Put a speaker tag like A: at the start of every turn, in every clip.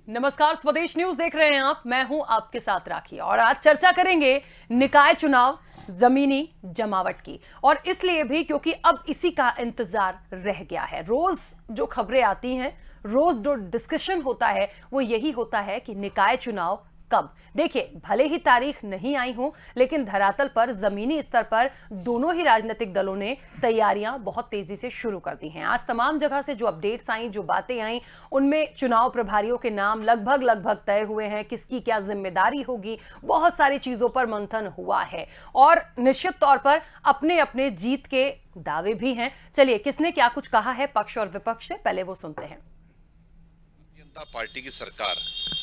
A: नमस्कार, स्वदेश न्यूज देख रहे हैं आप। मैं हूं आपके साथ राखी और आज चर्चा करेंगे निकाय चुनाव जमीनी जमावट की। और इसलिए भी क्योंकि अब इसी का इंतजार रह गया है। रोज जो खबरें आती हैं, रोज जो डिस्कशन होता है वो यही होता है कि निकाय चुनाव कब। देखिए, भले ही तारीख नहीं आई हो, लेकिन धरातल पर जमीनी स्तर पर दोनों ही राजनीतिक दलों ने तैयारियां बहुत तेजी से शुरू कर दी हैं। आज तमाम जगह से जो अपडेट्स आई, जो बातें आई, उनमें चुनाव प्रभारियों के नाम लगभग तय हुए हैं। किसकी क्या जिम्मेदारी होगी, बहुत सारी चीजों पर मंथन हुआ है और निश्चित तौर पर अपने अपने जीत के दावे भी हैं। चलिए, किसने क्या कुछ कहा है पक्ष और विपक्ष से, पहले वो सुनते हैं।
B: भारतीय जनता पार्टी की सरकार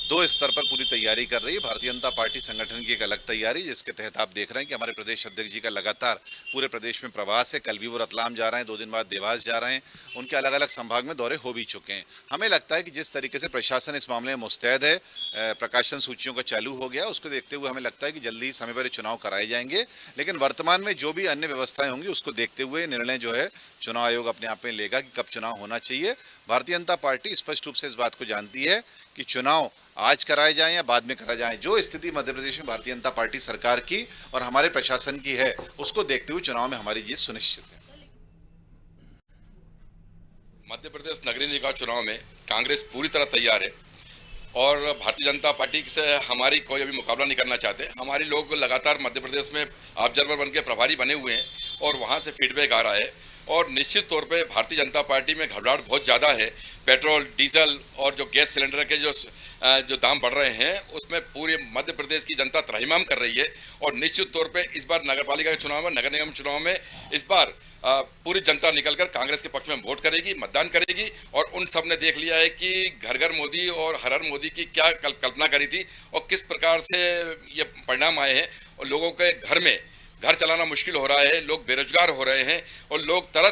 B: दो स्तर पर पूरी तैयारी कर रही है। भारतीय जनता पार्टी संगठन की एक अलग तैयारी, जिसके तहत आप देख रहे हैं कि हमारे प्रदेश अध्यक्ष जी का लगातार पूरे प्रदेश में प्रवास है। कल भी वो रतलाम जा रहे हैं, 2 दिन बाद देवास जा रहे हैं। उनके अलग अलग संभाग में दौरे हो भी चुके हैं। हमें लगता है कि जिस तरीके से प्रशासन इस मामले में मुस्तैद है, प्रकाशन सूचियों का चालू हो गया, उसको देखते हुए हमें लगता है कि जल्दी ही समय पर चुनाव कराए जाएंगे। लेकिन वर्तमान में जो भी अन्य व्यवस्थाएं होंगी, उसको देखते हुए निर्णय जो है चुनाव आयोग अपने आप में लेगा कि कब चुनाव होना चाहिए। भारतीय जनता पार्टी स्पष्ट रूप से इस बात को जानती है कि चुनाव आज कराए जाएं या बाद में कराए जाएं, जो स्थिति मध्य प्रदेश में भारतीय जनता पार्टी सरकार की और हमारे प्रशासन की है, उसको देखते हुए चुनाव में हमारी जीत सुनिश्चित है।
C: मध्य प्रदेश नगरीय निकाय चुनाव में कांग्रेस पूरी तरह तैयार है और भारतीय जनता पार्टी से हमारी कोई अभी मुकाबला नहीं करना चाहते। हमारे लोग लगातार मध्य प्रदेश में ऑब्जर्वर बन के प्रभारी बने हुए हैं और वहाँ से फीडबैक आ रहा है और निश्चित तौर पे भारतीय जनता पार्टी में घबराहट बहुत ज़्यादा है। पेट्रोल, डीजल और जो गैस सिलेंडर के जो दाम बढ़ रहे हैं, उसमें पूरे मध्य प्रदेश की जनता त्रहिमाम कर रही है। और निश्चित तौर पे इस बार नगर पालिका के चुनाव में, नगर निगम चुनाव में इस बार पूरी जनता निकलकर कांग्रेस के पक्ष में वोट करेगी, मतदान करेगी। और उन सब ने देख लिया है कि घर घर मोदी और हर हर मोदी की क्या कल्पना करी थी और किस प्रकार से ये परिणाम आए हैं। और लोगों के घर में घर चलाना मुश्किल हो रहा है, लोग बेरोजगार हो रहे हैं और लोग तरह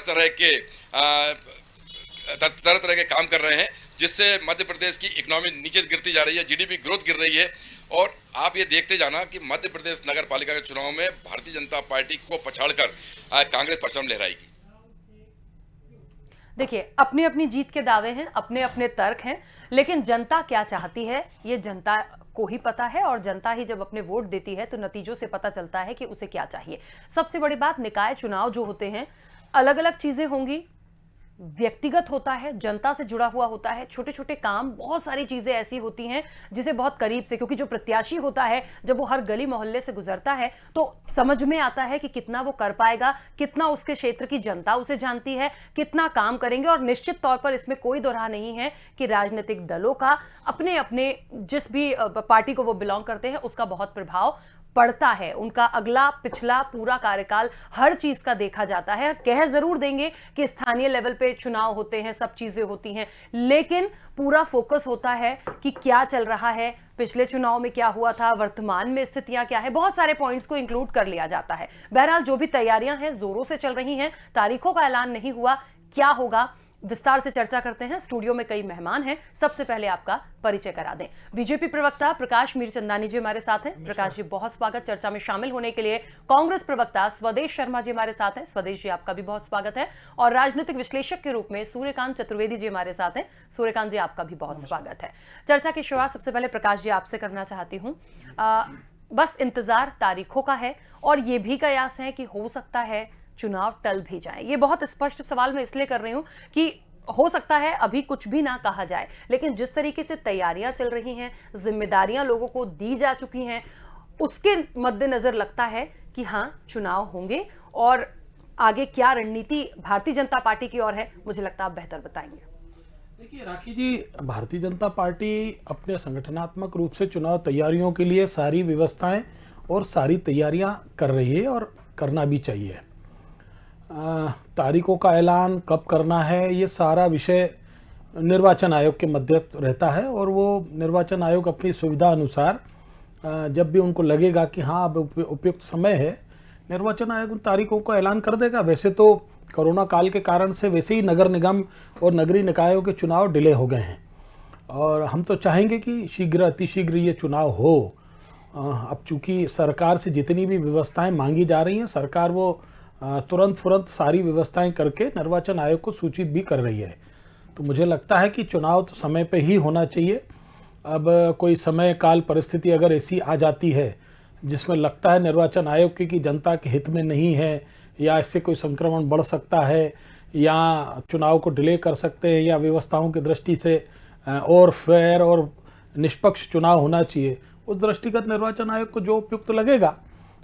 C: तरह के काम कर रहे हैं, जिससे मध्य प्रदेश की इकोनॉमी नीचे गिरती जा रही है, जीडीपी ग्रोथ गिर रही है। और आप ये देखते जाना कि मध्य प्रदेश नगर पालिका के चुनाव में भारतीय जनता पार्टी को पछाड़कर कांग्रेस परचम लहराएगी।
A: देखिए, अपनी अपनी जीत के दावे हैं, अपने अपने तर्क हैं, लेकिन जनता क्या चाहती है ये जनता को ही पता है। और जनता ही जब अपने वोट देती है तो नतीजों से पता चलता है कि उसे क्या चाहिए। सबसे बड़ी बात, निकाय चुनाव जो होते हैं, अलग अलग चीजें होंगी, व्यक्तिगत होता है, जनता से जुड़ा हुआ होता है, छोटे छोटे काम, बहुत सारी चीजें ऐसी होती हैं जिसे बहुत करीब से, क्योंकि जो प्रत्याशी होता है जब वो हर गली मोहल्ले से गुजरता है तो समझ में आता है कि कितना वो कर पाएगा, कितना उसके क्षेत्र की जनता उसे जानती है, कितना काम करेंगे। और निश्चित तौर पर इसमें कोई दो राह नहीं है कि राजनीतिक दलों का अपने अपने जिस भी पार्टी को वो बिलोंग करते हैं उसका बहुत प्रभाव पड़ता है। उनका अगला पिछला पूरा कार्यकाल हर चीज का देखा जाता है। कह जरूर देंगे कि स्थानीय लेवल पे चुनाव होते हैं, सब चीजें होती हैं, लेकिन पूरा फोकस होता है कि क्या चल रहा है, पिछले चुनाव में क्या हुआ था, वर्तमान में स्थितियां क्या है, बहुत सारे पॉइंट्स को इंक्लूड कर लिया जाता है। बहरहाल जो भी तैयारियां हैं जोरों से चल रही हैं, तारीखों का ऐलान नहीं हुआ, क्या होगा विस्तार से चर्चा करते हैं। स्टूडियो में कई मेहमान हैं, सबसे पहले आपका परिचय करा दें। बीजेपी प्रवक्ता प्रकाश मीरचंदानी जी हमारे साथ हैं। प्रकाश जी, बहुत स्वागत चर्चा में शामिल होने के लिए। कांग्रेस प्रवक्ता स्वदेश शर्मा जी हमारे साथ हैं। स्वदेश जी, आपका भी बहुत स्वागत है। और राजनीतिक विश्लेषक के रूप में सूर्यकांत चतुर्वेदी जी हमारे साथ हैं। सूर्यकांत जी, आपका भी बहुत स्वागत है। चर्चा की शुरुआत सबसे पहले प्रकाश जी आपसे करना चाहती हूँ। बस इंतजार तारीखों का है और ये भी कयास है कि हो सकता है चुनाव टल भी जाए। ये बहुत स्पष्ट सवाल मैं इसलिए कर रही हूं कि हो सकता है अभी कुछ भी ना कहा जाए, लेकिन जिस तरीके से तैयारियां चल रही हैं, जिम्मेदारियां लोगों को दी जा चुकी हैं, उसके मद्देनजर लगता है कि हां, चुनाव होंगे। और आगे क्या रणनीति भारतीय जनता पार्टी की ओर है, मुझे लगता है आप बेहतर बताएंगे।
D: देखिए राखी जी, भारतीय जनता पार्टी अपने संगठनात्मक रूप से चुनाव तैयारियों के लिए सारी व्यवस्थाएं और सारी तैयारियां कर रही है और करना भी चाहिए। तारीखों का ऐलान कब करना है, ये सारा विषय निर्वाचन आयोग के मध्य रहता है और वो निर्वाचन आयोग अपनी सुविधा अनुसार जब भी उनको लगेगा कि हाँ अब उपयुक्त समय है, निर्वाचन आयोग उन तारीखों को ऐलान कर देगा। वैसे तो कोरोना काल के कारण से वैसे ही नगर निगम और नगरीय निकायों के चुनाव डिले हो गए हैं और हम तो चाहेंगे कि शीघ्र अतिशीघ्र ये चुनाव हो। अब चूँकि सरकार से जितनी भी व्यवस्थाएं मांगी जा रही हैं, सरकार वो तुरंत सारी व्यवस्थाएं करके निर्वाचन आयोग को सूचित भी कर रही है। तो मुझे लगता है कि चुनाव तो समय पे ही होना चाहिए। अब कोई समय काल परिस्थिति अगर ऐसी आ जाती है जिसमें लगता है निर्वाचन आयोग की जनता के हित में नहीं है, या इससे कोई संक्रमण बढ़ सकता है, या चुनाव को डिले कर सकते हैं, या व्यवस्थाओं की दृष्टि से और फेयर और निष्पक्ष चुनाव होना चाहिए, उस दृष्टिगत निर्वाचन आयोग को जो उपयुक्त लगेगा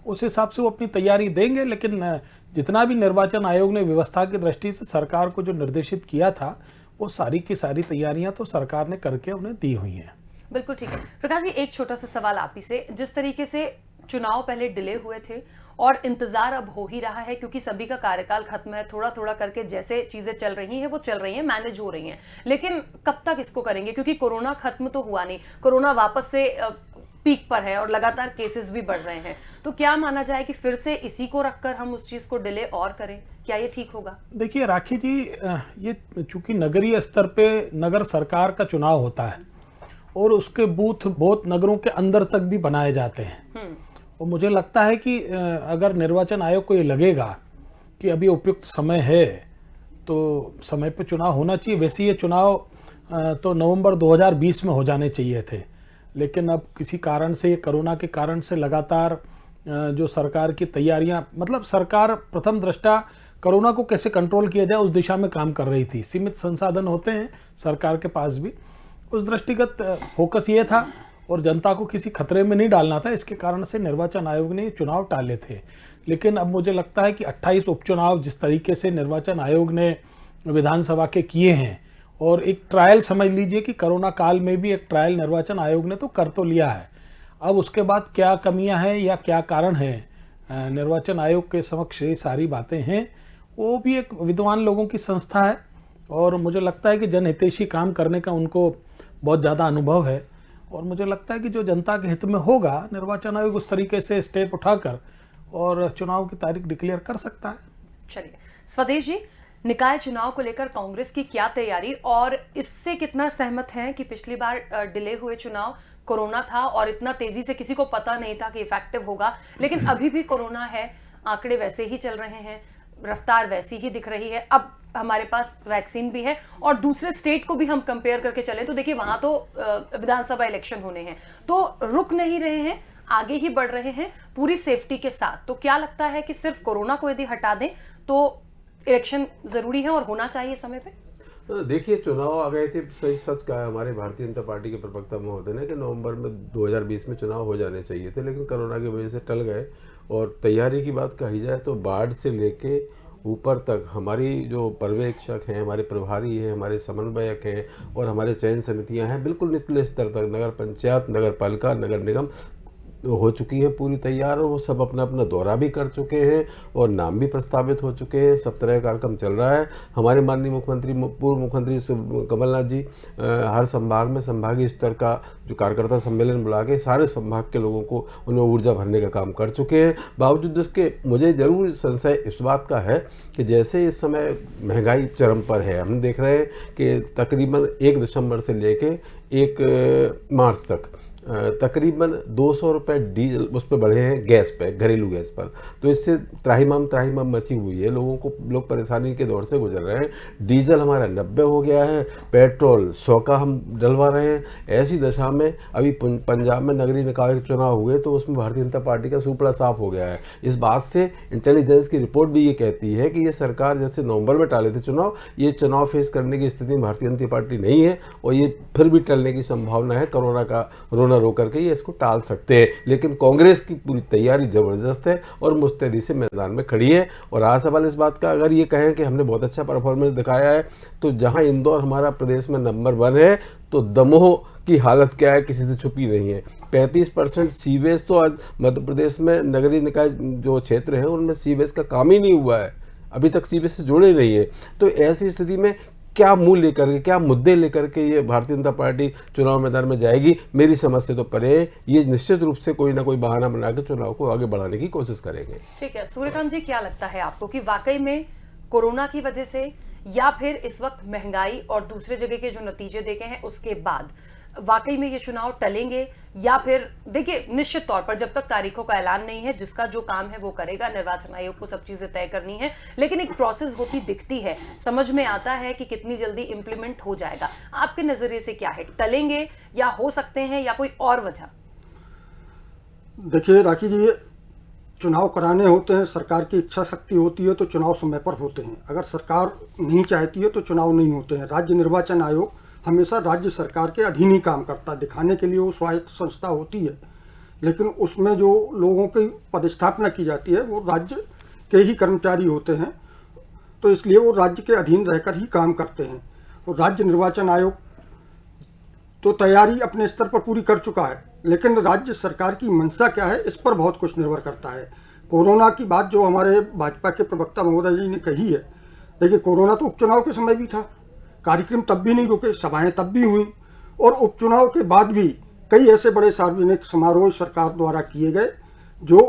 D: उस हिसाब से वो अपनी तैयारी देंगे। लेकिन जितना भी निर्वाचन आयोग ने व्यवस्था की दृष्टि से सरकार को जो निर्देशित किया था, वो सारी की सारी तैयारियां तो सरकार ने करके उन्हें दी हुई हैं।
A: बिल्कुल ठीक है। प्रकाश जी, एक छोटा सा सवाल आप ही से, जिस तरीके से चुनाव पहले डिले हुए थे और इंतजार अब हो ही रहा है क्योंकि सभी का कार्यकाल खत्म है, थोड़ा थोड़ा करके जैसे चीजें चल रही हैं वो चल रही हैं, मैनेज हो रही हैं, लेकिन कब तक इसको करेंगे? क्योंकि कोरोना खत्म तो हुआ नहीं, कोरोना वापस से पीक पर है और लगातार केसेस भी बढ़ रहे हैं। तो क्या माना जाए कि फिर से इसी को रखकर हम उस चीज को डिले और करें? क्या ये ठीक होगा?
D: देखिए राखी जी, ये चूंकि नगरीय स्तर पे नगर सरकार का चुनाव होता है और उसके बूथ बहुत नगरों के अंदर तक भी बनाए जाते हैं, और मुझे लगता है कि अगर निर्वाचन आयोग को ये लगेगा कि अभी उपयुक्त समय है तो समय पे चुनाव होना चाहिए। वैसे ये चुनाव तो नवंबर 2020 में हो जाने चाहिए थे, लेकिन अब किसी कारण से, कोरोना के कारण से लगातार जो सरकार की तैयारियां, मतलब सरकार प्रथम दृष्टा कोरोना को कैसे कंट्रोल किया जाए उस दिशा में काम कर रही थी। सीमित संसाधन होते हैं सरकार के पास भी, उस दृष्टिगत फोकस ये था और जनता को किसी खतरे में नहीं डालना था, इसके कारण से निर्वाचन आयोग ने चुनाव टाले थे। लेकिन अब मुझे लगता है कि 28 उपचुनाव जिस तरीके से निर्वाचन आयोग ने विधानसभा के किए हैं, और एक ट्रायल समझ लीजिए कि कोरोना काल में भी एक ट्रायल निर्वाचन आयोग ने तो कर तो लिया है। अब उसके बाद क्या कमियां हैं या क्या कारण है, निर्वाचन आयोग के समक्ष ये सारी बातें हैं। वो भी एक विद्वान लोगों की संस्था है और मुझे लगता है कि जनहितैषी काम करने का उनको बहुत ज़्यादा अनुभव है, और मुझे लगता है कि जो जनता के हित में होगा निर्वाचन आयोग उस तरीके से स्टेप उठाकर और चुनाव की तारीख डिक्लेयर कर सकता है।
A: चलिए स्वदेश जी, निकाय चुनाव को लेकर कांग्रेस की क्या तैयारी और इससे कितना सहमत हैं कि पिछली बार डिले हुए चुनाव कोरोना था और इतना तेजी से किसी को पता नहीं था कि इफेक्टिव होगा, लेकिन अभी भी कोरोना है, आंकड़े वैसे ही चल रहे हैं, रफ्तार वैसी ही दिख रही है। अब हमारे पास वैक्सीन भी है और दूसरे स्टेट को भी हम कंपेयर करके चलें तो देखिए वहां तो विधानसभा इलेक्शन होने हैं, तो रुक नहीं रहे हैं, आगे ही बढ़ रहे हैं पूरी सेफ्टी के साथ। तो क्या लगता है कि सिर्फ कोरोना को यदि हटा दें तो इलेक्शन जरूरी है और होना चाहिए समय पे?
E: देखिए चुनाव आ गए थे, सही सच कहा है हमारे भारतीय जनता पार्टी के प्रवक्ता महोदय ने कि नवंबर में 2020 में चुनाव हो जाने चाहिए थे, लेकिन कोरोना की वजह से टल गए। और तैयारी की बात कही जाए तो वार्ड से लेके ऊपर तक हमारी जो पर्यवेक्षक हैं, हमारे प्रभारी हैं, हमारे समन्वयक हैं और हमारे चयन समितियां हैं, बिल्कुल निचले स्तर तक नगर पंचायत, नगर पालिका, नगर निगम हो चुकी हैं पूरी तैयार, और वो सब अपना अपना दौरा भी कर चुके हैं और नाम भी प्रस्तावित हो चुके हैं। सब तरह का कार्यक्रम चल रहा है। हमारे माननीय मुख्यमंत्री, पूर्व मुख्यमंत्री कमलनाथ जी हर संभाग में संभागीय स्तर का जो कार्यकर्ता सम्मेलन बुला के सारे संभाग के लोगों को उनमें ऊर्जा भरने का काम कर चुके हैं। बावजूद इसके मुझे जरूर संशय इस बात का है कि जैसे इस समय महंगाई चरम पर है, हम देख रहे हैं कि तकरीबन 1 दिसंबर से लेके 1 मार्च तक तकरीबन 200 रुपये डीजल उस पर बढ़े हैं, गैस पे, घरेलू गैस पर। तो इससे त्राहिमाम मची हुई है, लोग परेशानी के दौर से गुजर रहे हैं। डीजल हमारा 90 हो गया है, पेट्रोल 100 का हम डलवा रहे हैं। ऐसी दशा में अभी पंजाब में नगरीय निकाय के चुनाव हुए तो उसमें भारतीय जनता पार्टी का सुपड़ा साफ हो गया है। इस बात से इंटेलिजेंस की रिपोर्ट भी ये कहती है कि ये सरकार जैसे नवंबर में टाले थे चुनाव, ये चुनाव फेस करने की स्थिति में भारतीय जनता पार्टी नहीं है और ये फिर भी टलने की संभावना है। कोरोना का रोना रो करके ये इसको टाल सकते हैं, लेकिन कांग्रेस की पूरी तैयारी जबरदस्त है और मुस्तैदी से मैदान में खड़ी है। और आज सवाल इस बात का, अगर ये कहें कि हमने बहुत अच्छा परफॉर्मेंस दिखाया है, तो जहां इंदौर हमारा प्रदेश में नंबर 1 है, तो दमोह की हालत क्या है किसी से छुपी नहीं है। 35% सीवेज तो आज मध्य प्रदेश में नगरीय निकाय जो क्षेत्र है उनमें सीवेज का काम ही नहीं हुआ है, अभी तक सीवेज से जुड़े नहीं है। तो ऐसी स्थिति में क्या मूल लेकर के, क्या मुद्दे लेकर के ये भारतीय जनता पार्टी चुनाव मैदान में जाएगी, मेरी समझ से तो परे। ये निश्चित रूप से कोई ना कोई बहाना बना के चुनाव को आगे बढ़ाने की कोशिश करेंगे।
A: ठीक है, सूर्यकांत जी क्या लगता है आपको कि वाकई में कोरोना की वजह से या फिर इस वक्त महंगाई और दूसरे जगह के जो नतीजे देखे हैं उसके बाद वाकई में ये चुनाव टलेंगे, या फिर देखिए निश्चित तौर पर जब तक तारीखों का ऐलान नहीं है, जिसका जो काम है वो करेगा, निर्वाचन आयोग को सब चीजें तय करनी है, लेकिन एक प्रोसेस होती दिखती है, समझ में आता है कि कितनी जल्दी इंप्लीमेंट हो जाएगा। आपके नजरिए से क्या है, टलेंगे या हो सकते हैं, या कोई और वजह?
F: देखिए राखी जी, चुनाव कराने होते हैं, सरकार की इच्छा शक्ति होती है तो चुनाव समय पर होते हैं। अगर सरकार नहीं चाहती है तो चुनाव नहीं होते हैं। राज्य निर्वाचन आयोग हमेशा राज्य सरकार के अधीन ही काम करता है। दिखाने के लिए वो स्वायत्त संस्था होती है, लेकिन उसमें जो लोगों की पदस्थापना की जाती है वो राज्य के ही कर्मचारी होते हैं, तो इसलिए वो राज्य के अधीन रहकर ही काम करते हैं। तो राज्य निर्वाचन आयोग तो तैयारी अपने स्तर पर पूरी कर चुका है, लेकिन राज्य सरकार की मंशा क्या है इस पर बहुत कुछ निर्भर करता है। कोरोना की बात जो हमारे भाजपा के प्रवक्ता महोदय जी ने कही है, देखिए कोरोना तो उपचुनाव के समय भी था, कार्यक्रम तब भी नहीं रुके, सभाएं तब भी हुई, और उपचुनाव के बाद भी कई ऐसे बड़े सार्वजनिक समारोह सरकार द्वारा किए गए जो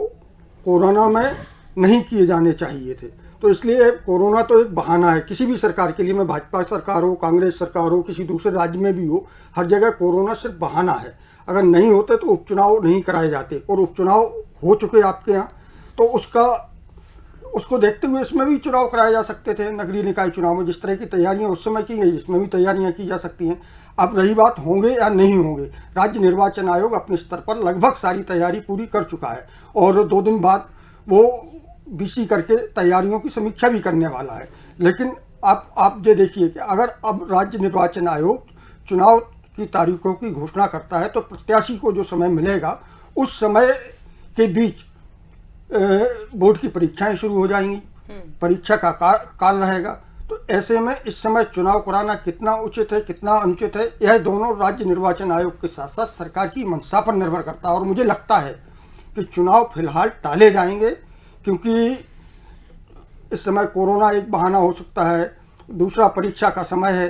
F: कोरोना में नहीं किए जाने चाहिए थे। तो इसलिए कोरोना तो एक बहाना है किसी भी सरकार के लिए, मैं भाजपा सरकार हो, कांग्रेस सरकार हो, किसी दूसरे राज्य में भी हो, हर जगह कोरोना सिर्फ बहाना है। अगर नहीं होते तो उपचुनाव नहीं कराए जाते, और उपचुनाव हो चुके आपके यहाँ, तो उसको देखते हुए इसमें भी चुनाव कराए जा सकते थे। नगरीय निकाय चुनाव में जिस तरह की तैयारियां उस समय की गई, इसमें भी तैयारियां की जा सकती हैं। अब रही बात होंगे या नहीं होंगे, राज्य निर्वाचन आयोग अपने स्तर पर लगभग सारी तैयारी पूरी कर चुका है, और 2 दिन बाद वो बीसी करके तैयारियों की समीक्षा भी करने वाला है। लेकिन आप ये देखिए कि अगर अब राज्य निर्वाचन आयोग चुनाव की तारीखों की घोषणा करता है तो प्रत्याशी को जो समय मिलेगा उस समय के बीच बोर्ड की परीक्षाएं शुरू हो जाएंगी, परीक्षा का काल रहेगा। तो ऐसे में इस समय चुनाव कराना कितना उचित है, कितना अनुचित है, यह दोनों राज्य निर्वाचन आयोग के साथ साथ सरकार की मंशा पर निर्भर करता है। और मुझे लगता है कि चुनाव फिलहाल टाले जाएंगे, क्योंकि इस समय कोरोना एक बहाना हो सकता है, दूसरा परीक्षा का समय है।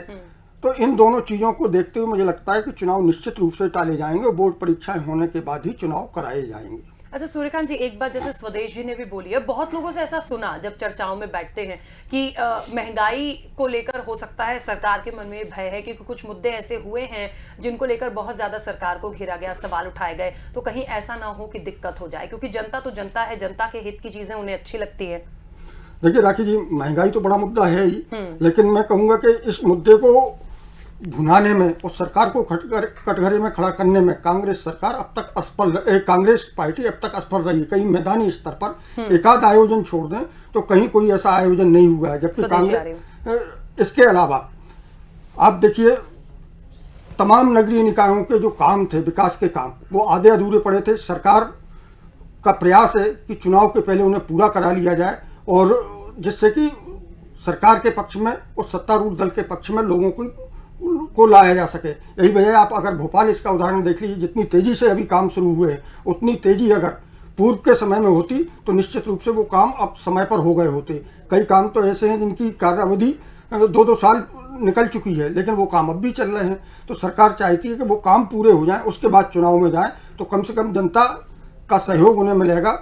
F: तो इन दोनों चीज़ों को देखते हुए मुझे लगता है कि चुनाव निश्चित रूप से टाले जाएंगे, और बोर्ड परीक्षाएं होने के बाद ही चुनाव कराए जाएंगे।
A: अच्छा सूर्यकांत जी, एक बात जैसे स्वदेश जी ने भी बोली है, बहुत लोगों से ऐसा सुना जब चर्चाओं में बैठते हैं कि महंगाई को लेकर हो सकता है सरकार के मन में भय है, क्योंकि कुछ मुद्दे ऐसे हुए हैं जिनको लेकर बहुत ज्यादा सरकार को घेरा गया, सवाल उठाए गए, तो कहीं ऐसा ना हो कि दिक्कत हो जाए, क्योंकि जनता तो जनता है, जनता के हित की चीजें उन्हें अच्छी लगती है।
F: देखिए राखी जी, महंगाई तो बड़ा मुद्दा है ही, लेकिन मैं कहूँगा कि इस मुद्दे को भुनाने में और सरकार को कटघरे में खड़ा करने में कांग्रेस सरकार अब तक असफल, कांग्रेस पार्टी अब तक असफल रही। कहीं मैदानी स्तर पर एकाध आयोजन छोड़ दें तो कहीं कोई ऐसा आयोजन नहीं हुआ है, जबकि कांग्रेस इसके अलावा आप देखिए तमाम नगरीय निकायों के जो काम थे, विकास के काम, वो आधे अधूरे पड़े थे। सरकार का प्रयास है कि चुनाव के पहले उन्हें पूरा करा लिया जाए, और जिससे कि सरकार के पक्ष में और सत्तारूढ़ दल के पक्ष में लोगों को लाया जा सके। यही वजह है, आप अगर भोपाल इसका उदाहरण देख लीजिए, जितनी तेजी से अभी काम शुरू हुए हैं, उतनी तेजी अगर पूर्व के समय में होती तो निश्चित रूप से वो काम अब समय पर हो गए होते। कई काम तो ऐसे हैं जिनकी कार्यावधि 2-2 साल निकल चुकी है, लेकिन वो काम अब भी चल रहे हैं। तो सरकार चाहती है कि वो काम पूरे हो जाएं, उसके बाद चुनाव में जाएं, तो कम से कम जनता का सहयोग उन्हें मिलेगा।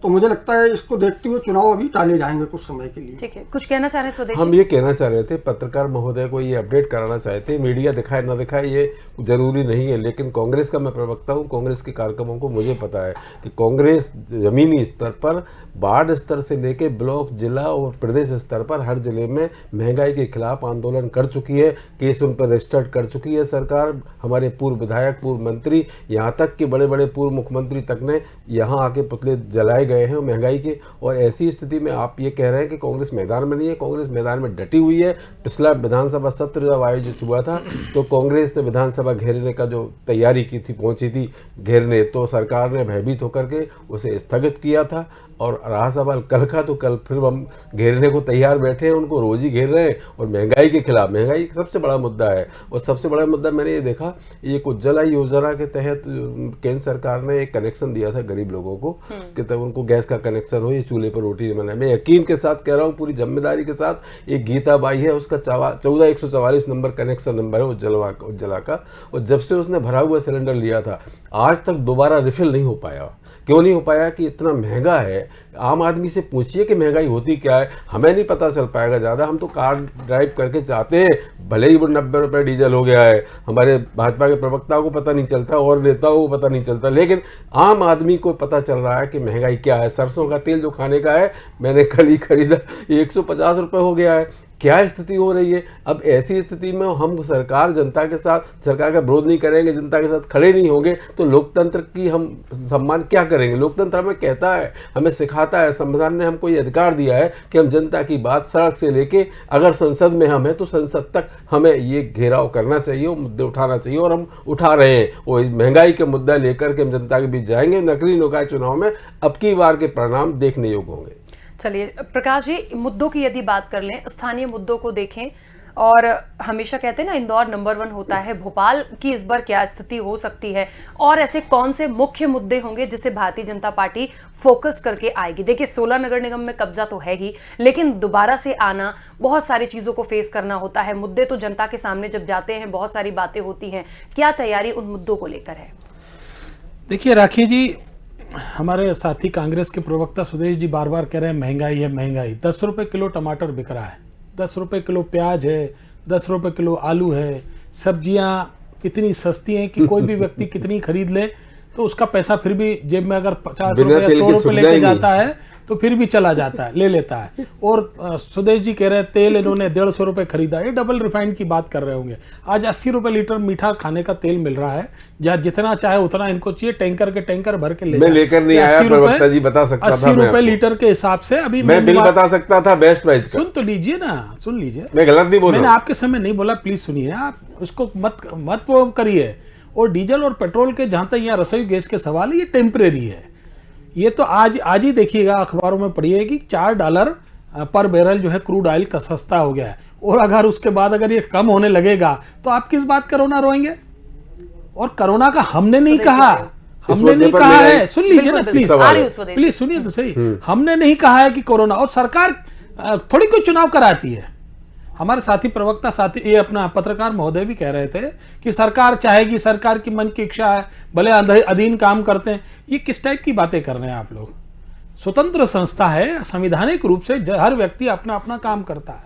F: तो मुझे लगता है इसको देखते हुए चुनाव अभी टाले जाएंगे कुछ समय के लिए।
A: ठीक है, कुछ कहना चाह रहे हैं स्वदेशी?
E: हम ये कहना चाह रहे थे, पत्रकार महोदय को ये अपडेट कराना चाहते, मीडिया दिखाए ना दिखाए ये जरूरी नहीं है, लेकिन कांग्रेस का मैं प्रवक्ता हूँ, कांग्रेस के कार्यक्रमों को मुझे पता है कि कांग्रेस जमीनी स्तर पर वार्ड स्तर से लेकर ब्लॉक, जिला और प्रदेश स्तर पर हर जिले में महंगाई के खिलाफ आंदोलन कर चुकी है, केस उन पर रजिस्टर्ड कर चुकी है सरकार। हमारे पूर्व विधायक, पूर्व मंत्री, यहाँ तक कि बड़े बड़े पूर्व मुख्यमंत्री तक ने यहाँ आके पुतले जलाए गए हैं महंगाई के। और ऐसी स्थिति में आप ये कह रहे हैं कि कांग्रेस मैदान में नहीं है, कांग्रेस मैदान में डटी हुई है। पिछला विधानसभा सत्र जब आयोजित हुआ था तो कांग्रेस ने विधानसभा घेरने का जो तैयारी की थी, पहुंची थी घेरने, तो सरकार ने भयभीत होकर के उसे स्थगित किया था। और रहा सवाल कल का, तो कल फिर हम घेरने को तैयार बैठे हैं, उनको रोज ही घेर रहे हैं। और महंगाई के खिलाफ, महंगाई सबसे बड़ा मुद्दा है, और सबसे बड़ा मुद्दा मैंने ये देखा, ये उज्ज्वला योजना के तहत केंद्र सरकार ने एक कनेक्शन दिया था गरीब लोगों को कि तब उनको गैस का कनेक्शन हो, ये चूल्हे पर रोटी बनाए। मैं यकीन के साथ कह रहा हूँ, पूरी जिम्मेदारी के साथ, एक गीता बाई है, उसका 14,144 नंबर कनेक्शन नंबर है उज्ज्वला का, और जब से उसने भरा हुआ सिलेंडर लिया था आज तक दोबारा रिफिल नहीं हो पाया। क्यों नहीं हो पाया कि इतना महंगा है। आम आदमी से पूछिए कि महंगाई होती क्या है, हमें नहीं पता चल पाएगा ज़्यादा। हम तो कार ड्राइव करके जाते हैं, भले ही वो 90 रुपये डीजल हो गया है, हमारे भाजपा के प्रवक्ताओं को पता नहीं चलता और नेताओं को पता नहीं चलता, लेकिन आम आदमी को पता चल रहा है कि महंगाई क्या है। सरसों का तेल जो खाने का है, मैंने कल ही खरीदा, 150 रुपये हो गया है। क्या स्थिति हो रही है। अब ऐसी स्थिति में हम सरकार जनता के साथ, सरकार का विरोध नहीं करेंगे, जनता के साथ खड़े नहीं होंगे, तो लोकतंत्र की हम सम्मान क्या करेंगे। लोकतंत्र हमें कहता है, हमें सिखाता है, संविधान ने हमको ये अधिकार दिया है कि हम जनता की बात सड़क से लेके, अगर संसद में हम हैं तो संसद तक हमें ये घेराव करना चाहिए, वो मुद्दे उठाना चाहिए, और हम उठा रहे हैं। वो इस महंगाई के मुद्दा लेकर के हम जनता के बीच जाएंगे। नगरीय निकाय चुनाव में अब की बार के परिणाम देखने योग्य होंगे।
A: चलिए प्रकाश जी, मुद्दों की यदि बात कर लें, स्थानीय मुद्दों को देखें, और हमेशा कहते हैं ना इंदौर नंबर 1 होता है, भोपाल की इस बार क्या स्थिति हो सकती है, और ऐसे कौन से मुख्य मुद्दे होंगे जिसे भारतीय जनता पार्टी फोकस करके आएगी। देखिए 16 नगर निगम में कब्जा तो है ही, लेकिन दोबारा से आना, बहुत सारी चीजों को फेस करना होता है। मुद्दे तो जनता के सामने जब जाते हैं बहुत सारी बातें होती हैं, क्या तैयारी उन मुद्दों को लेकर है?
D: देखिए राखी जी, हमारे साथी कांग्रेस के प्रवक्ता सुदेश जी बार बार कह रहे हैं महंगाई है, महंगाई। 10 रुपये किलो टमाटर बिक रहा है, 10 रुपये किलो प्याज है, 10 रुपये किलो आलू है। सब्जियां इतनी सस्ती हैं कि कोई भी व्यक्ति कितनी खरीद ले तो उसका पैसा फिर भी जेब में, अगर 50 रुपये या 100 रुपये लेके जाता है तो फिर भी चला जाता है, ले लेता है। और सुदेश जी कह रहे हैं तेल इन्होंने 150 रुपये खरीदा, ये डबल रिफाइंड की बात कर रहे होंगे। आज 80 रुपये लीटर मीठा खाने का तेल मिल रहा है, जहाँ जितना चाहे उतना इनको चाहिए, टैंकर के टैंकर भर के ले।
E: मैं लेकर नहीं आया, प्रवक्ता जी बता सकता था।
D: 80 रुपये लीटर के हिसाब से अभी
E: मैं बिल बता सकता था बेस्ट प्राइस का।
D: सुन तो लीजिए ना, सुन लीजिए,
E: मैं गलत नहीं बोल रहा।
D: मैंने आपके समय नहीं बोला, प्लीज सुनिए, आप उसको मत करिए। और डीजल और पेट्रोल के जहां तक यहाँ रसोई गैस के सवाल है, ये टेम्परेरी है। ये तो आज ही देखिएगा, अखबारों में पढ़िए कि $4 पर बैरल जो है क्रूड ऑयल का सस्ता हो गया है। और अगर उसके बाद अगर ये कम होने लगेगा तो आप किस बात का रोना रोएंगे? और कोरोना का हमने नहीं कहा, हमने नहीं कहा है, सुन लीजिए ना प्लीज, प्लीज सुनिए तो सही। हमने नहीं कहा है कि कोरोना, और सरकार थोड़ी कोई चुनाव कराती है। हमारे साथी प्रवक्ता साथी, ये अपना पत्रकार महोदय भी कह रहे थे कि सरकार चाहेगी, सरकार की मन की इच्छा है, भले अधीन काम करते हैं। ये किस टाइप की बातें कर रहे हैं आप लोग? स्वतंत्र संस्था है, संवैधानिक रूप से हर व्यक्ति अपना अपना काम करता है,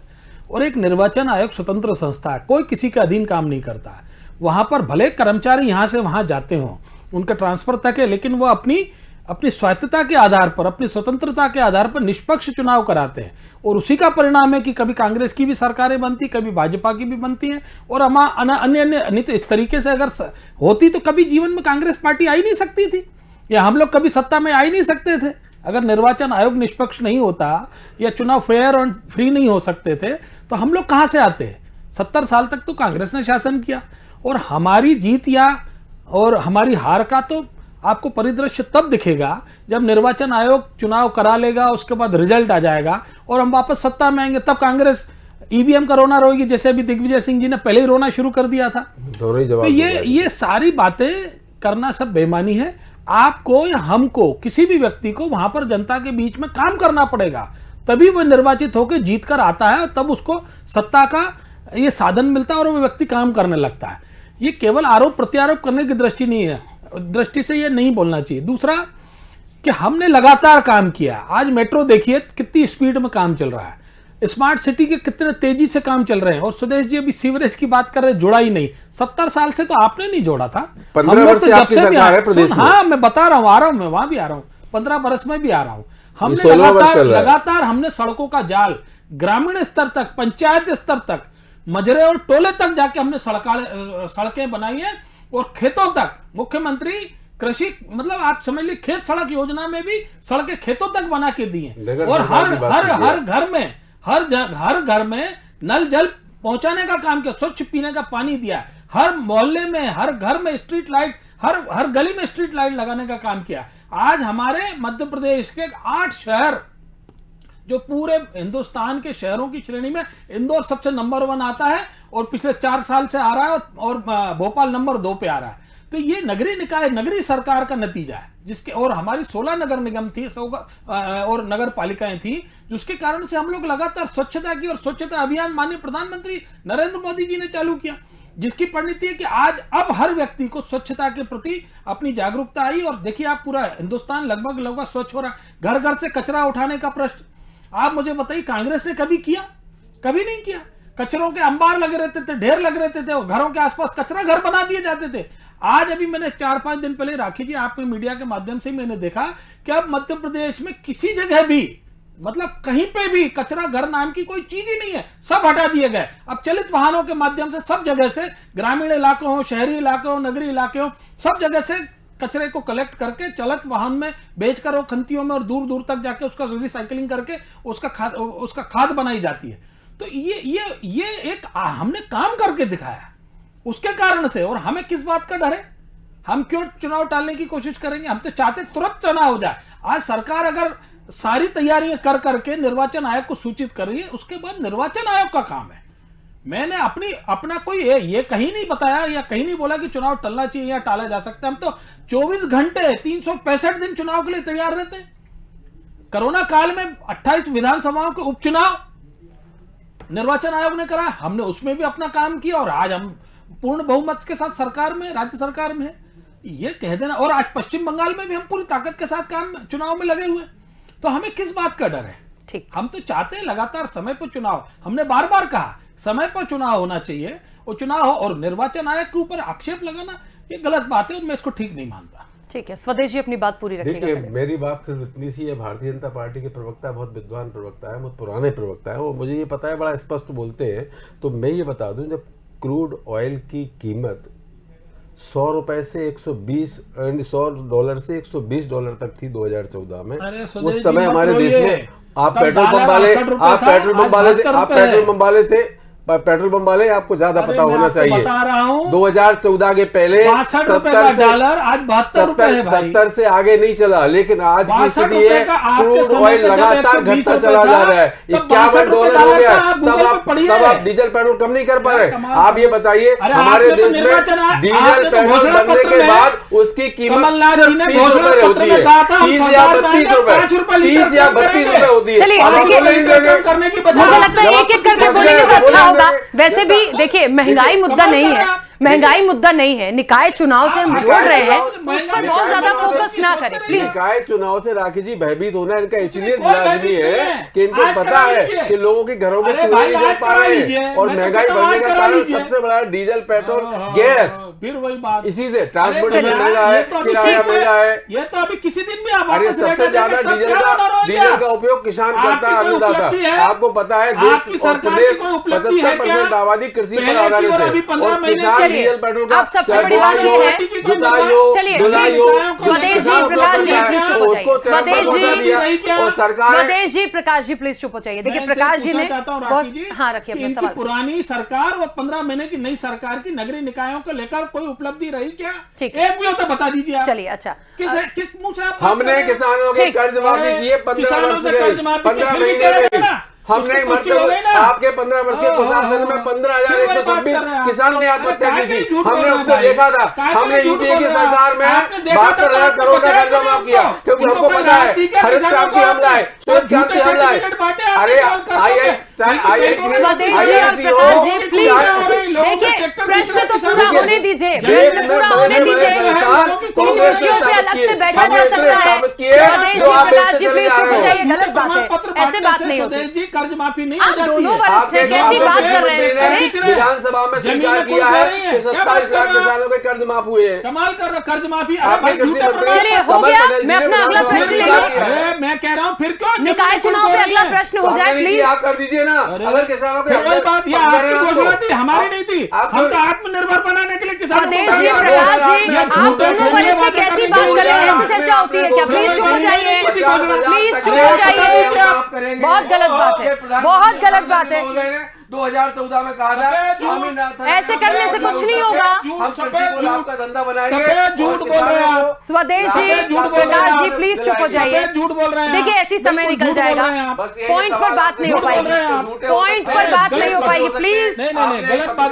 D: और एक निर्वाचन आयोग स्वतंत्र संस्था है, कोई किसी के अधीन काम नहीं करता है। वहां पर भले कर्मचारी यहां से वहां जाते हों, उनका ट्रांसफर तक है, लेकिन वो अपनी स्वायत्तता के आधार पर, अपनी स्वतंत्रता के आधार पर निष्पक्ष चुनाव कराते हैं। और उसी का परिणाम है कि कभी कांग्रेस की भी सरकारें बनती, कभी भाजपा की भी बनती हैं, और अन्य नहीं तो इस तरीके से अगर होती तो कभी जीवन में कांग्रेस पार्टी आ ही नहीं सकती थी, या हम लोग कभी सत्ता में आ ही नहीं सकते थे। अगर निर्वाचन आयोग निष्पक्ष नहीं होता, या चुनाव फेयर और फ्री नहीं हो सकते थे, तो हम लोग कहां से आते? 70 साल तक तो कांग्रेस ने शासन किया। और हमारी जीत और हमारी हार का तो आपको परिदृश्य तब दिखेगा जब निर्वाचन आयोग चुनाव करा लेगा, उसके बाद रिजल्ट आ जाएगा और हम वापस सत्ता में आएंगे, तब कांग्रेस ईवीएम का रोना रोएगी, जैसे अभी दिग्विजय सिंह जी ने पहले ही रोना शुरू कर दिया था। तो ये सारी बातें करना सब बेईमानी है। आपको या हमको, किसी भी व्यक्ति को वहां पर जनता के बीच में काम करना पड़ेगा, तभी वो निर्वाचित होकर जीत कर आता है, और तब उसको सत्ता का ये साधन मिलता है और वो व्यक्ति काम करने लगता है। ये केवल आरोप प्रत्यारोप करने की दृष्टि से ये नहीं बोलना चाहिए। दूसरा कि हमने लगातार काम किया। आज मेट्रो देखिए कितनी स्पीड में काम चल रहा है, स्मार्ट सिटी के कितने तेजी से काम चल रहे हैं। और सुदेश जी अभी सीवरेज की बात कर रहे, जुड़ा ही नहीं। 70 साल से तो आपने नहीं जोड़ा था,
E: 15 वर्ष से आपकी सरकार है प्रदेश में।
D: हाँ, मैं बता रहा हूँ, आ रहा हूँ, मैं वहां भी आ रहा हूँ, 15 वर्ष में भी आ रहा हूँ। हमने लगातार हमने सड़कों का जाल ग्रामीण स्तर तक, पंचायत स्तर तक, मजरे और टोले तक जाके हमने सड़कें बनाई है, और खेतों तक। मुख्यमंत्री कृषि, मतलब आप समझ लीजिए, खेत सड़क योजना में भी सड़कें खेतों तक बना के दी हैं। और हर घर में नल जल पहुंचाने का काम किया, स्वच्छ पीने का पानी दिया, हर मोहल्ले में, हर घर में स्ट्रीट लाइट, हर गली में स्ट्रीट लाइट लगाने का काम किया। आज हमारे मध्य प्रदेश के 8 शहर, जो पूरे हिंदुस्तान के शहरों की श्रेणी में इंदौर सबसे नंबर 1 आता है, और पिछले 4 साल से आ रहा है, और भोपाल नंबर 2 पे आ रहा है। तो ये नगरीय निकाय, नगरीय सरकार का नतीजा है, जिसके, और हमारी 16 नगर निगम थी और नगर पालिकाएं थी, जिसके कारण से हम लोग लगातार स्वच्छता की, और स्वच्छता अभियान माननीय प्रधानमंत्री नरेंद्र मोदी जी ने चालू किया। जिसकी परिणति है कि आज अब हर व्यक्ति को स्वच्छता के प्रति अपनी जागरूकता आई। और देखिए आप पूरा हिंदुस्तान लगभग स्वच्छ हो रहा है। घर घर से कचरा उठाने का प्रश्न, आप मुझे बताइए कांग्रेस ने कभी किया? कभी नहीं किया। कचरों के अंबार लगे रहते थे, ढेर लगे रहते थे, और घरों के आसपास कचरा घर बना दिए जाते थे। आज अभी मैंने 4-5 दिन पहले, राखी जी आपके मीडिया के माध्यम से मैंने देखा कि अब मध्य प्रदेश में किसी जगह भी, मतलब कहीं पे भी कचरा घर नाम की कोई चीज ही नहीं है, सब हटा दिए गए। अब चलित वाहनों के माध्यम से सब जगह से, ग्रामीण इलाकों हो, शहरी इलाके हो, नगरीय इलाके हो, सब जगह से कचरे को कलेक्ट करके चलत वाहन में बेचकर वो खंतियों में और दूर दूर तक जाके उसका रिसाइकलिंग करके उसका खाद बनाई जाती है। तो ये एक हमने काम करके दिखाया उसके कारण से। और हमें किस बात का डर है? हम क्यों चुनाव टालने की कोशिश करेंगे? हम तो चाहते तुरंत चुनाव हो जाए। आज सरकार अगर सारी तैयारियां कर करके निर्वाचन आयोग को सूचित कर रही है, उसके बाद निर्वाचन आयोग का काम है। मैंने अपना कोई ये कहीं नहीं बताया या कहीं नहीं बोला कि चुनाव टलना चाहिए या टाला जा सकता है। हम तो 24 घंटे 365 दिन चुनाव के लिए तैयार रहते हैं। कोरोना काल में 28 विधानसभाओं के उपचुनाव निर्वाचन आयोग ने करा, हमने उसमें भी अपना काम किया, और आज हम पूर्ण बहुमत के साथ सरकार में, राज्य सरकार में है, ये कह देना। और आज पश्चिम बंगाल में भी हम पूरी ताकत के साथ काम चुनाव में लगे हुए। तो हमें किस बात का डर है?
A: ठीक,
D: हम तो चाहते हैं लगातार समय पर चुनाव। हमने बार बार कहा समय पर चुनाव होना चाहिए, वो चुनाव हो। और निर्वाचन आयोग के ऊपर आक्षेप लगाना ये गलत बात है, और मैं इसको ठीक नहीं मानता।
A: ठीक है, स्वदेश जी अपनी बात पूरी रखिएगा।
E: देखिए, मेरी बात सिर्फ इतनी सी है, भारतीय जनता पार्टी के प्रवक्ता बहुत विद्वान प्रवक्ता है, बहुत पुराने प्रवक्ता है, वो मुझे ये पता है, बड़ा स्पष्ट बोलते हैं। तो मैं ये बता दूं, जब क्रूड ऑयल की कीमत $100 से 100 से $120 तक थी 2014 में, उस समय हमारे देश में आप पेट्रोल पंप वाले आपको ज्यादा पता होना चाहिए। 2014 के पहले 70 से आगे नहीं चला, लेकिन आज की स्थिति है क्रूड ऑयल लगातार घटता चला जा रहा है। $51 हो गया। तब आप डीजल पेट्रोल कम नहीं कर पा रहे। आप ये बताइए, हमारे देश में डीजल पेट्रोल बनने के बाद उसकी कीमत सिर्फ 30 रुपए होती है, 30 या 32 रुपए, 30 या 32 रुपए होती है।
A: चलिए, मुझे लगता है एक एक करके बोलेंगे तो अच्छा होगा। वैसे भी देखिए, महंगाई मुद्दा नहीं है, महंगाई मुद्दा नहीं है। निकाय चुनाव से हम जोड़ रहे हैं, उस पर बहुत ज्यादा फोकस ना करें प्लीज।
E: निकाय चुनाव से राखी जी भयभीत होना इनका इसलिए लाजमी है कि इनको पता है कि लोगों के घरों में चूल्हे नहीं जल पा रहे हैं, और महंगाई बढ़ने का कारण सबसे बड़ा डीजल, पेट्रोल, गैस।
D: फिर वही बात,
E: इसी से ट्रांसपोर्टेशन महंगा है, किराया महंगा है।
D: ये तो अभी किसी दिन भी
E: अरे सबसे ज्यादा डीजल का उपयोग किसान करता है, अन्नदाता। आपको पता है, देश और प्रदेश 75% आबादी कृषि पर आधारित है, और किसान डीजल पेट्रोल का
A: अब सबसे बड़ी बात ये है, चलिए स्वदेश जी, प्रकाश जी प्लीज चुप हो जाइए। स्वदेश जी, प्रकाश जी प्लीज चुप हो जाइए। देखिए प्रकाश जी ने हाँ रखिए अपना सवाल।
D: पुरानी सरकार और 15 महीने की नई सरकार की नगरीय निकायों को लेकर कोई उपलब्धि रही क्या?
A: ठीक,
D: एक भी हो तो बता दीजिए आप।
A: चलिए अच्छा,
D: किस मुंह से आप?
E: हमने किसानों के कर्ज माफी किए 15 वर्ष में, 15 महीने में। हमने आपके 15 वर्ष के प्रशासन में 15,126 किसानों ने आत्महत्या की थी। हमने उसको देखा था। हमने यूपीए की सरकार में 72,000 करोड़ का कर्जा माफ किया, क्योंकि हमको पता है हरित क्रांति हमला है, श्वेत क्रांति हमला है। अरे
A: देखिए प्रश्न तो पूरा होने दीजिए, प्रश्न पूरा होने दीजिए। विषयों पे अलग से बैठा जा सकता है। प्रकाश जी प्लीज चुप हो जाइए, गलत बात है, ऐसे बात नहीं होती।
D: कर्ज माफी नहीं
A: आप दोनों वरिष्ठ हैं, कैसी बात कर रहे हैं?
E: विधानसभा में स्वीकार किया है कि 27 लाख किसानों के कर्ज माफ हुए हैं।
D: कमाल कर रहे, कर्ज माफी।
A: चलिए हो गया, मैं अपना अगला प्रश्न ले लूं।
D: मैं कह रहा हूँ फिर क्यों
A: निकाय चुनाव पे अगला प्रश्न हो जाए प्लीज।
E: आप कर दीजिए ना, अगर किसानों के
D: बात ये आपकी घोषणा थी, हमारी नहीं थी। हम तो आत्मनिर्भर बनाने के लिए किसानों को।
A: प्रकाश जी, आप दोनों वरिष्ठ कैसी बात कर रहे हैं? ऐसी चर्चा होती है क्या? प्लीज चुप हो जाइए, प्लीज चुप हो जाइए। बहुत गलत बात है, बहुत गलत बात है।
E: 2014 में कहा था स्वामीनाथन,
A: ऐसे करने से कुछ नहीं होगा।
E: हम कृषि को लाभ का धंधा बनाएंगे।
D: झूठ बोल रहे हैं आप।
A: स्वदेश जी, प्रकाश जी प्लीज चुप हो जाइए।
D: झूठ बोल रहे हैं।
A: देखिए ऐसी समय निकल जाएगा, पॉइंट पर बात नहीं हो पाएगी, पॉइंट पर बात नहीं हो पाएगी प्लीज।
D: नहीं, गलत बात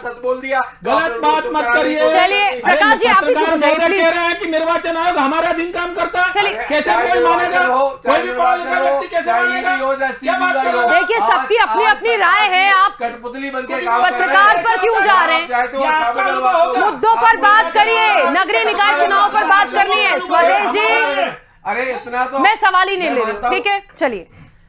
E: सच बोल दिया,
D: गलत बात मत करिए।
A: चलिए प्रकाश जी आप भी चुप हो जाइए प्लीज।
D: कह रहे हैं कि निर्वाचन आयोग हमारा दिन काम करता है।
A: चलिए
D: कैसे कोई मानेगा? कोई भी पढ़ा लिखा व्यक्ति कैसे मानेगा?
A: देखिए सबकी अपनी अपनी राय है। हैं आप
E: कठपुतली बन के काम कर रहे हैं।
A: पत्रकार पर क्यों जा रहे हैं? मुद्दों पर बात करिए, नगरीय निकाय चुनाव पर बात करनी है। स्वदेश जी,
E: अरे इतना तो
A: मैं सवाल ही नहीं ले रही, ठीक है, चलिए,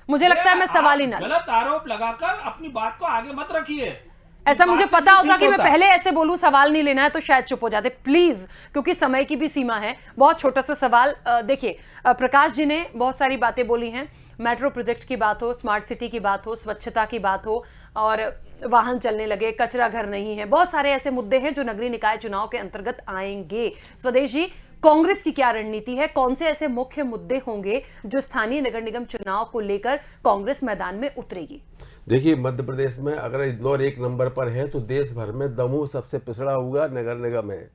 A: मुझे लगता है मैं सवाल ही ना,
D: गलत आरोप लगाकर अपनी बात को आगे मत रखिए।
A: ऐसा मुझे पता होता कि मैं पहले ऐसे बोलूं सवाल नहीं लेना है तो शायद चुप हो जाते, प्लीज, क्योंकि समय की भी सीमा है। बहुत छोटा सा सवाल, देखिए प्रकाश जी ने बहुत सारी बातें बोली हैं, मेट्रो प्रोजेक्ट की बात हो, स्मार्ट सिटी की बात हो, स्वच्छता की बात हो, और वाहन चलने लगे, कचरा घर नहीं है, बहुत सारे ऐसे मुद्दे हैं जो नगरीय निकाय चुनाव के अंतर्गत आएंगे। स्वदेश जी, कांग्रेस की क्या रणनीति है? कौन से ऐसे मुख्य मुद्दे होंगे जो स्थानीय नगर निगम चुनाव को लेकर कांग्रेस मैदान में उतरेगी?
E: देखिए, मध्य प्रदेश में अगर इंदौर 1 नंबर पर है तो देश भर में दमोह सबसे पिछड़ा हुआ नगर निगम है।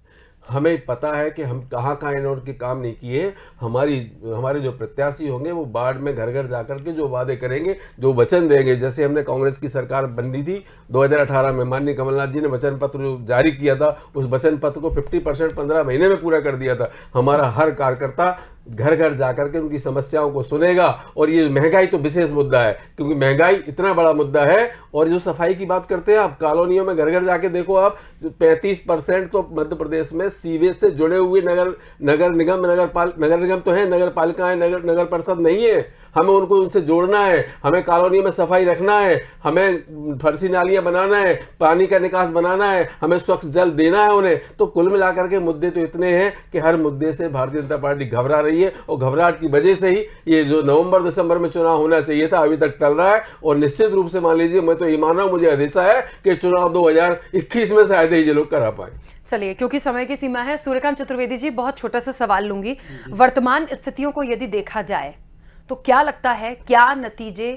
E: हमें पता है कि हम कहाँ कहाँ इन्होंने काम नहीं किए। हमारे जो प्रत्याशी होंगे वो वार्ड में घर घर जाकर के जो वादे करेंगे, जो वचन देंगे, जैसे हमने कांग्रेस की सरकार बनी थी 2018 में, माननीय कमलनाथ जी ने वचन पत्र जो जारी किया था, उस वचन पत्र को 50% 15 महीने में पूरा कर दिया था। हमारा हर कार्यकर्ता घर घर जाकर के उनकी समस्याओं को सुनेगा। और ये महंगाई तो विशेष मुद्दा है, क्योंकि महंगाई इतना बड़ा मुद्दा है। और जो सफाई की बात करते हैं आप, कॉलोनियों में घर घर जाके देखो आप, 35% तो मध्य प्रदेश में सीवेज से जुड़े हुए नगर निगम तो है, नगर पालिकाएं, नगर परिषद नहीं है। हमें उनसे जोड़ना है, हमें कॉलोनियों में सफाई रखना है, हमें फर्शी नालियां बनाना है, पानी का निकास बनाना है, हमें स्वच्छ जल देना है उन्हें। तो कुल मिलाकर के मुद्दे तो इतने हैं कि हर मुद्दे से भारतीय जनता पार्टी घबरा रही है, और घबराहट की वजह से ही ये जो नवंबर दिसंबर में चुनाव होना चाहिए था अभी तक टल रहा है। और निश्चित रूप से मान लीजिए, मैं तो ये मान रहा हूं, मुझे अंदेशा है कि चुनाव 2021 में शायद ही ये लोग करा पाए।
A: चलिए, क्योंकि समय की सीमा है, सूर्यकांत चतुर्वेदी जी, बहुत छोटा सा सवाल लूंगी। वर्तमान स्थितियों को यदि देखा जाए तो क्या लगता है, क्या नतीजे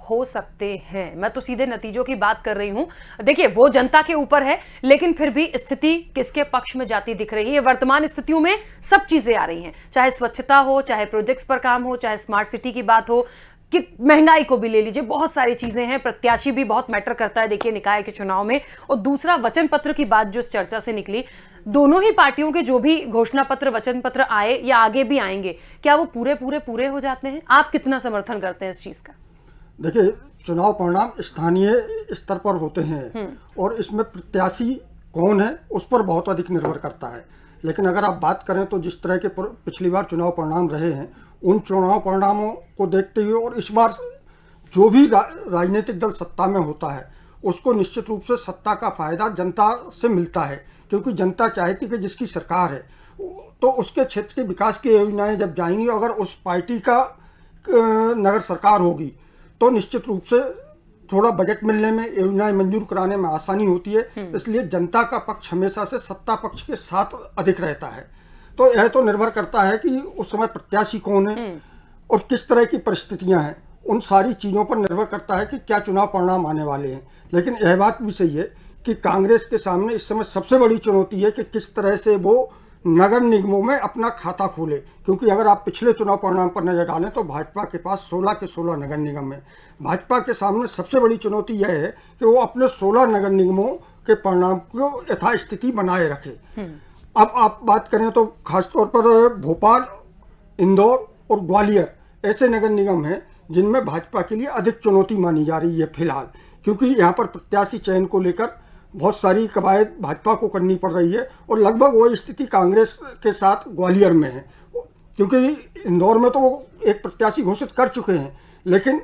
A: हो सकते हैं? मैं तो सीधे नतीजों की बात कर रही हूं। देखिए, वो जनता के ऊपर है, लेकिन फिर भी स्थिति किसके पक्ष में जाती दिख रही है? वर्तमान स्थितियों में सब चीजें आ रही हैं, चाहे स्वच्छता हो, चाहे प्रोजेक्ट्स पर काम हो, चाहे स्मार्ट सिटी की बात हो, कि महंगाई को भी ले लीजिए, बहुत सारी चीजें हैं। प्रत्याशी भी बहुत मैटर करता है, देखिए, निकाय के चुनाव में। और दूसरा, वचन पत्र की बात जो इस चर्चा से निकली, दोनों ही पार्टियों के जो भी घोषणा पत्र, वचन पत्र आए या आगे भी आएंगे, क्या वो पूरे हो जाते हैं? आप कितना समर्थन करते हैं इस चीज का?
F: देखिए, चुनाव परिणाम स्थानीय स्तर पर होते हैं और इसमें प्रत्याशी कौन है उस पर बहुत अधिक निर्भर करता है। लेकिन अगर आप बात करें तो जिस तरह के पिछली बार चुनाव परिणाम रहे हैं, उन चुनाव परिणामों को देखते हुए और इस बार जो भी राजनीतिक दल सत्ता में होता है उसको निश्चित रूप से सत्ता का फायदा जनता से मिलता है, क्योंकि जनता चाहती कि जिसकी सरकार है तो उसके क्षेत्र के विकास की योजनाएं जब जाएंगी, अगर उस पार्टी का नगर सरकार होगी तो निश्चित रूप से थोड़ा बजट मिलने में, योजनाएं मंजूर कराने में आसानी होती है। इसलिए जनता का पक्ष हमेशा से सत्ता पक्ष के साथ अधिक रहता है। तो यह तो निर्भर करता है कि उस समय प्रत्याशी कौन है और किस तरह की परिस्थितियां हैं, उन सारी चीज़ों पर निर्भर करता है कि क्या चुनाव परिणाम आने वाले हैं। लेकिन यह बात भी सही है कि कांग्रेस के सामने इस समय सबसे बड़ी चुनौती है कि किस तरह से वो नगर निगमों में अपना खाता खोले, क्योंकि अगर आप पिछले चुनाव परिणाम पर नजर डालें तो भाजपा के पास 16 के 16 नगर निगम है। भाजपा के सामने सबसे बड़ी चुनौती यह है कि वो अपने 16 नगर निगमों के परिणाम को यथास्थिति बनाए रखे। अब आप बात करें तो खासतौर पर भोपाल, इंदौर और ग्वालियर ऐसे नगर निगम हैं जिनमें भाजपा के लिए अधिक चुनौती मानी जा रही है फिलहाल, क्योंकि यहाँ पर प्रत्याशी चयन को लेकर बहुत सारी कवायद भाजपा को करनी पड़ रही है। और लगभग वही स्थिति कांग्रेस के साथ ग्वालियर में है, क्योंकि इंदौर में तो वो एक प्रत्याशी घोषित कर चुके हैं, लेकिन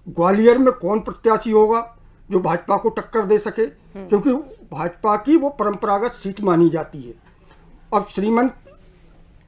F: ग्वालियर में कौन प्रत्याशी होगा जो भाजपा को टक्कर दे सके, क्योंकि भाजपा की वो परंपरागत सीट मानी जाती है। अब श्रीमंत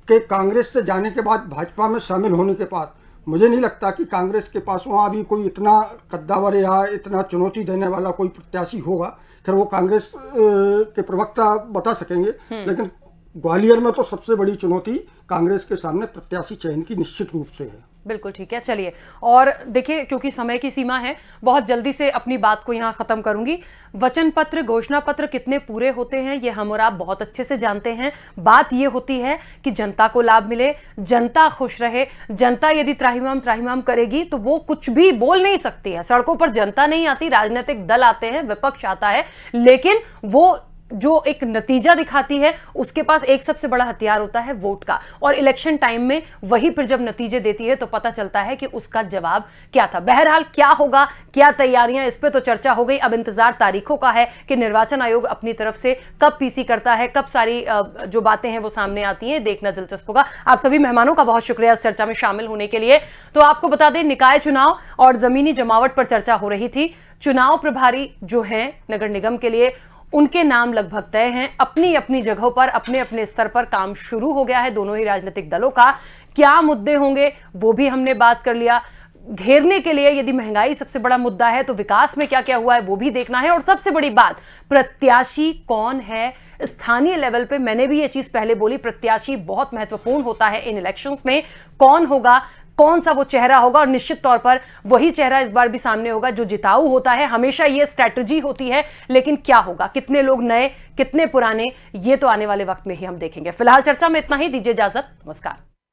F: के कांग्रेस से जाने के बाद, भाजपा में शामिल होने के बाद, मुझे नहीं लगता कि कांग्रेस के पास वहाँ भी कोई इतना कद्दावर या इतना चुनौती देने वाला कोई प्रत्याशी होगा। खैर वो कांग्रेस के प्रवक्ता बता सकेंगे, लेकिन ग्वालियर में तो सबसे बड़ी चुनौती कांग्रेस के सामने प्रत्याशी चयन की निश्चित रूप से है।
A: बिल्कुल ठीक है, चलिए, और देखिए, क्योंकि समय की सीमा है, बहुत जल्दी से अपनी बात को यहाँ खत्म करूंगी। वचन पत्र, घोषणा पत्र कितने पूरे होते हैं ये हम और आप बहुत अच्छे से जानते हैं। बात ये होती है कि जनता को लाभ मिले, जनता खुश रहे। जनता यदि त्राहिमाम करेगी तो वो कुछ भी बोल नहीं सकती है। सड़कों पर जनता नहीं आती, राजनीतिक दल आते हैं, विपक्ष आता है, लेकिन वो जो एक नतीजा दिखाती है उसके पास एक सबसे बड़ा हथियार होता है वोट का, और इलेक्शन टाइम में वही फिर जब नतीजे देती है तो पता चलता है कि उसका जवाब क्या था। बहरहाल क्या होगा, क्या तैयारियां, इस पे तो चर्चा हो गई। अब इंतजार तारीखों का है कि निर्वाचन आयोग अपनी तरफ से कब पीसी करता है, कब सारी जो बातें हैं वो सामने आती हैं, देखना दिलचस्प होगा। आप सभी मेहमानों का बहुत शुक्रिया इस चर्चा में शामिल होने के लिए। तो आपको बता दें, निकाय चुनाव और जमीनी जमावट पर चर्चा हो रही थी। चुनाव प्रभारी जो हैं नगर निगम के लिए, उनके नाम लगभग तय हैं। अपनी अपनी जगहों पर, अपने अपने स्तर पर काम शुरू हो गया है दोनों ही राजनीतिक दलों का। क्या मुद्दे होंगे वो भी हमने बात कर लिया। घेरने के लिए यदि महंगाई सबसे बड़ा मुद्दा है तो विकास में क्या क्या हुआ है वो भी देखना है। और सबसे बड़ी बात, प्रत्याशी कौन है स्थानीय लेवल पे। मैंने भी ये चीज पहले बोली, प्रत्याशी बहुत महत्वपूर्ण होता है इन इलेक्शंस में। कौन होगा, कौन सा वो चेहरा होगा, और निश्चित तौर पर वही चेहरा इस बार भी सामने होगा जो जिताऊ होता है। हमेशा ये स्ट्रैटेजी होती है, लेकिन क्या होगा, कितने लोग नए, कितने पुराने, ये तो आने वाले वक्त में ही हम देखेंगे। फिलहाल चर्चा में इतना ही, दीजिए इजाजत, नमस्कार।